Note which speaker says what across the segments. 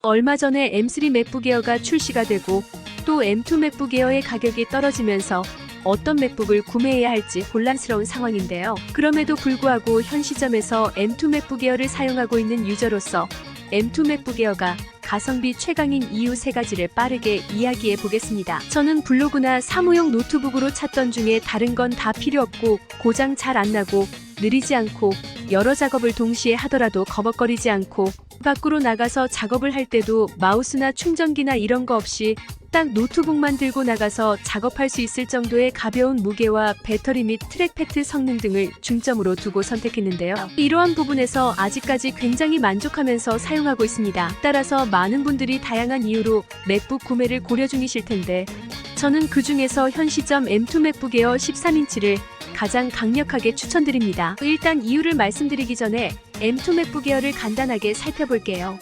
Speaker 1: 얼마 전에 M3 맥북 에어가 출시가 되고 또 M2 맥북 에어의 가격이 떨어지면서 어떤 맥북을 구매해야 할지 혼란스러운 상황인데요. 그럼에도 불구하고 현 시점에서 M2 맥북 에어를 사용하고 있는 유저로서 M2 맥북 에어가 가성비 최강인 이유 3가지를 빠르게 이야기해 보겠습니다. 저는 블로그나 사무용 노트북으로 찾던 중에 다른 건 다 필요 없고 고장 잘 안 나고 느리지 않고 여러 작업을 동시에 하더라도 거벅거리지 않고 밖으로 나가서 작업을 할 때도 마우스나 충전기나 이런 거 없이 딱 노트북만 들고 나가서 작업할 수 있을 정도의 가벼운 무게와 배터리 및 트랙패드 성능 등을 중점으로 두고 선택했는데요. 이러한 부분에서 아직까지 굉장히 만족하면서 사용하고 있습니다. 따라서 많은 분들이 다양한 이유로 맥북 구매를 고려 중이실 텐데 저는 그 중에서 현 시점 M2 맥북 에어 13인치를 가장 강력하게 추천드립니다. 일단 이유를 말씀드리기 전에 M2 맥북 에어를 간단하게 살펴볼게요.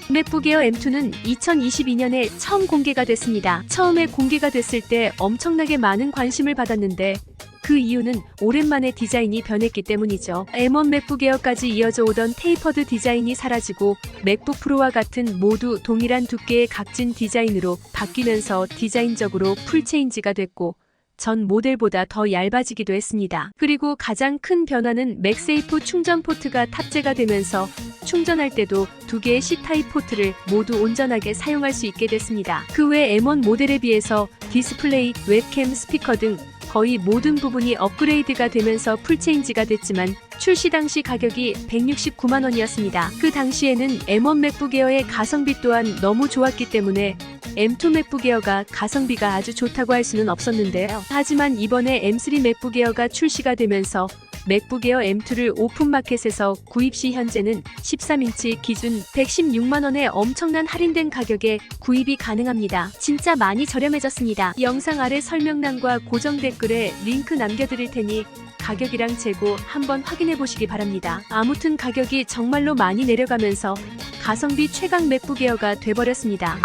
Speaker 1: 맥북 에어 M2는 2022년에 처음 공개가 됐습니다. 처음에 공개가 됐을 때 엄청나게 많은 관심을 받았는데 그 이유는 오랜만에 디자인이 변했기 때문이죠. M1 맥북 에어까지 이어져 오던 테이퍼드 디자인이 사라지고 맥북 프로와 같은 모두 동일한 두께의 각진 디자인으로 바뀌면서 디자인적으로 풀체인지가 됐고 전 모델보다 더 얇아지기도 했습니다. 그리고 가장 큰 변화는 맥세이프 충전 포트가 탑재가 되면서 충전할 때도 2개의 C타입 포트를 모두 온전하게 사용할 수 있게 됐습니다. 그 외 M1 모델에 비해서 디스플레이, 웹캠, 스피커 등 거의 모든 부분이 업그레이드가 되면서 풀체인지가 됐지만 출시 당시 가격이 169만 원이었습니다. 그 당시에는 M1 맥북 에어의 가성비 또한 너무 좋았기 때문에 M2 맥북 에어가 가성비가 아주 좋다고 할 수는 없었는데요. 하지만 이번에 M3 맥북 에어가 출시가 되면서 맥북 에어 M2를 오픈마켓에서 구입 시 현재는 13인치 기준 116만 원에 엄청난 할인된 가격에 구입이 가능합니다. 진짜 많이 저렴해졌습니다. 영상 아래 설명란과 고정 댓글에 링크 남겨드릴 테니 가격이랑 재고 한번 확인해 보시기 바랍니다. 아무튼 가격이 정말로 많이 내려가면서 가성비 최강 맥북 에어가 돼버렸습니다.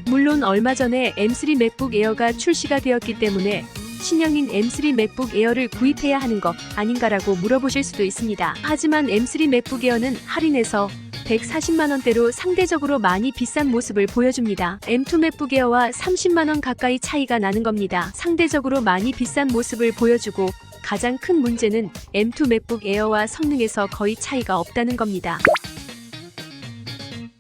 Speaker 1: 물론 얼마 전에 M3 맥북 에어가 출시가 되었기 때문에 신형인 M3 맥북 에어를 구입해야 하는 거 아닌가라고 물어보실 수도 있습니다. 하지만 M3 맥북 에어는 할인해서 140만 원대로 상대적으로 많이 비싼 모습을 보여줍니다. M2 맥북 에어와 30만 원 가까이 차이가 나는 겁니다. 상대적으로 많이 비싼 모습을 보여주고 가장 큰 문제는 M2 맥북 에어와 성능에서 거의 차이가 없다는 겁니다.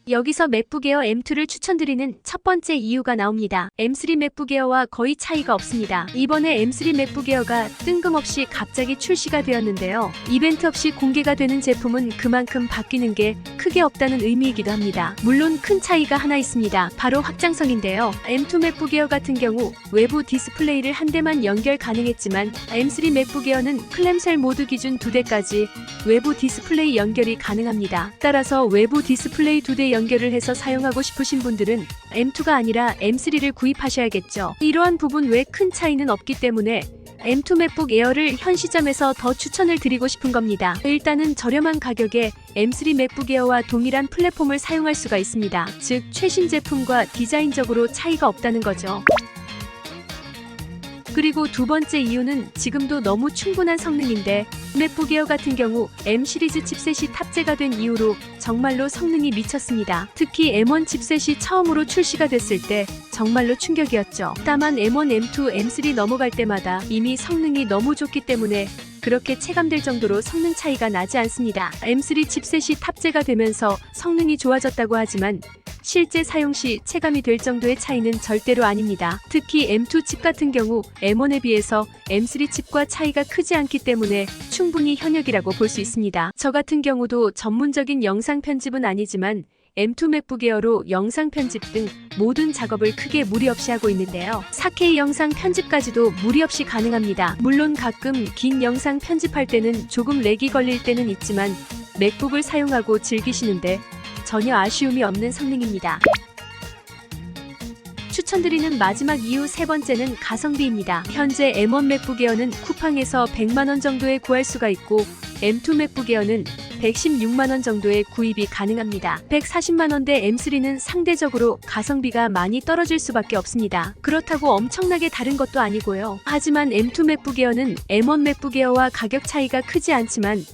Speaker 1: 여기서 맥북 에어 M2를 추천드리는 첫 번째 이유가 나옵니다. M3 맥북 에어와 거의 차이가 없습니다. 이번에 M3 맥북 에어가 뜬금없이 갑자기 출시가 되었는데요. 이벤트 없이 공개가 되는 제품은 그만큼 바뀌는 게 크게 없다는 의미이기도 합니다. 물론 큰 차이가 하나 있습니다. 바로 확장성인데요. M2 맥북 에어 같은 경우 외부 디스플레이를 한 대만 연결 가능했지만 M3 맥북 에어는 클램셀 모드 기준 2대까지 외부 디스플레이 연결이 가능합니다. 따라서 외부 디스플레이 2대 연결을 해서 사용하고 싶으신 분들은 M2가 아니라 M3를 구입하셔야겠죠. 이러한 부분 외 큰 차이는 없기 때문에 M2 맥북 에어를 현 시점에서 더 추천을 드리고 싶은 겁니다. 일단은 저렴한 가격에 M3 맥북 에어와 동일한 플랫폼을 사용할 수가 있습니다. 즉 최신 제품과 디자인적으로 차이가 없다는 거죠. 그리고 두 번째 이유는 지금도 너무 충분한 성능인데 맥북 에어 같은 경우 M 시리즈 칩셋이 탑재가 된 이후로 정말로 성능이 미쳤습니다. 특히 M1 칩셋이 처음으로 출시가 됐을 때 정말로 충격이었죠. 다만 M1, M2, M3 넘어갈 때마다 이미 성능이 너무 좋기 때문에 그렇게 체감될 정도로 성능 차이가 나지 않습니다. M3 칩셋이 탑재가 되면서 성능이 좋아졌다고 하지만 실제 사용 시 체감이 될 정도의 차이는 절대로 아닙니다. 특히 M2 칩 같은 경우 M1에 비해서 M3 칩과 차이가 크지 않기 때문에 충분히 현역이라고 볼 수 있습니다. 저 같은 경우도 전문적인 영상 편집은 아니지만 M2 맥북 에어로 영상 편집 등 모든 작업을 크게 무리 없이 하고 있는데요. 4K 영상 편집까지도 무리 없이 가능합니다. 물론 가끔 긴 영상 편집할 때는 조금 렉이 걸릴 때는 있지만 맥북을 사용하고 즐기시는데 전혀 아쉬움이 없는 성능입니다. 추천드리는 마지막 이유 세 번째는 가성비입니다. 현재 M1 맥북 에어는 쿠팡에서 100만 원 정도에 구할 수가 있고 M2 맥북 에어는 116만 원 정도에 구입이 가능합니다. 140만 원대 M3는 상대적으로 가성비가 많이 떨어질 수밖에 없습니다. 그렇다고 엄청나게 다른 것도 아니고요. 하지만 M2 맥북 에어는 M1 맥북 에어와 가격 차이가 크지 않지만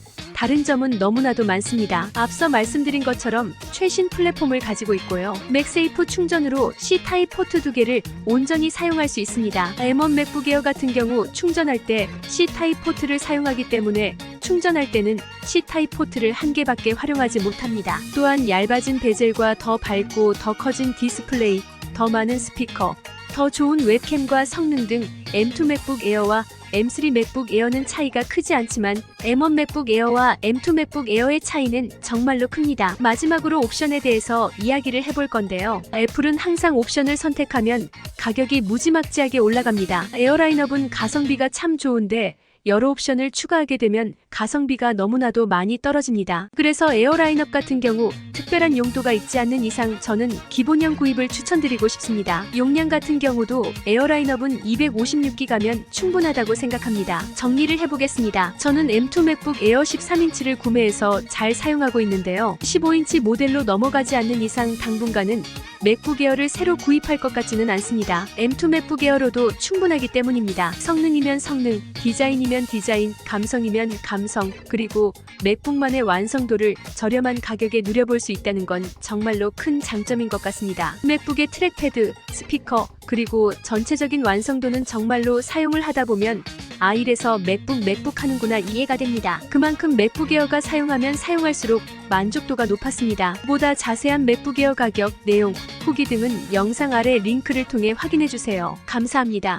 Speaker 1: 다른 점은 너무나도 많습니다. 앞서 말씀드린 것처럼 최신 플랫폼을 가지고 있고요. 맥세이프 충전으로 C타입 포트 2개를 온전히 사용할 수 있습니다. M1 맥북 에어 같은 경우 충전할 때 C타입 포트를 사용하기 때문에 충전할 때는 C타입 포트를 한 개밖에 활용하지 못합니다. 또한 얇아진 베젤과 더 밝고 더 커진 디스플레이, 더 많은 스피커, 더 좋은 웹캠과 성능 등 M2 맥북 에어와 M3 맥북 에어는 차이가 크지 않지만 M1 맥북 에어와 M2 맥북 에어의 차이는 정말로 큽니다. 마지막으로 옵션에 대해서 이야기를 해볼 건데요. 애플은 항상 옵션을 선택하면 가격이 무지막지하게 올라갑니다. 에어 라인업은 가성비가 참 좋은데 여러 옵션을 추가하게 되면 가성비가 너무나도 많이 떨어집니다. 그래서 에어 라인업 같은 경우 특별한 용도가 있지 않는 이상 저는 기본형 구입을 추천드리고 싶습니다. 용량 같은 경우도 에어 라인업은 256기가면 충분하다고 생각합니다. 정리를 해보겠습니다. 저는 M2 맥북 에어 13인치를 구매해서 잘 사용하고 있는데요. 15인치 모델로 넘어가지 않는 이상 당분간은 맥북 에어를 새로 구입할 것 같지는 않습니다. M2 맥북 에어로도 충분하기 때문입니다. 성능이면 성능, 디자인이면 디자인, 감성이면 감성, 그리고 맥북만의 완성도를 저렴한 가격에 누려볼 수 있다는 건 정말로 큰 장점인 것 같습니다. 맥북의 트랙패드, 스피커, 그리고 전체적인 완성도는 정말로 사용을 하다 보면 이래서 맥북 하는구나 이해가 됩니다. 그만큼 맥북 에어가 사용하면 사용할수록 만족도가 높았습니다. 보다 자세한 맥북 에어 가격, 내용, 후기 등은 영상 아래 링크를 통해 확인해주세요. 감사합니다.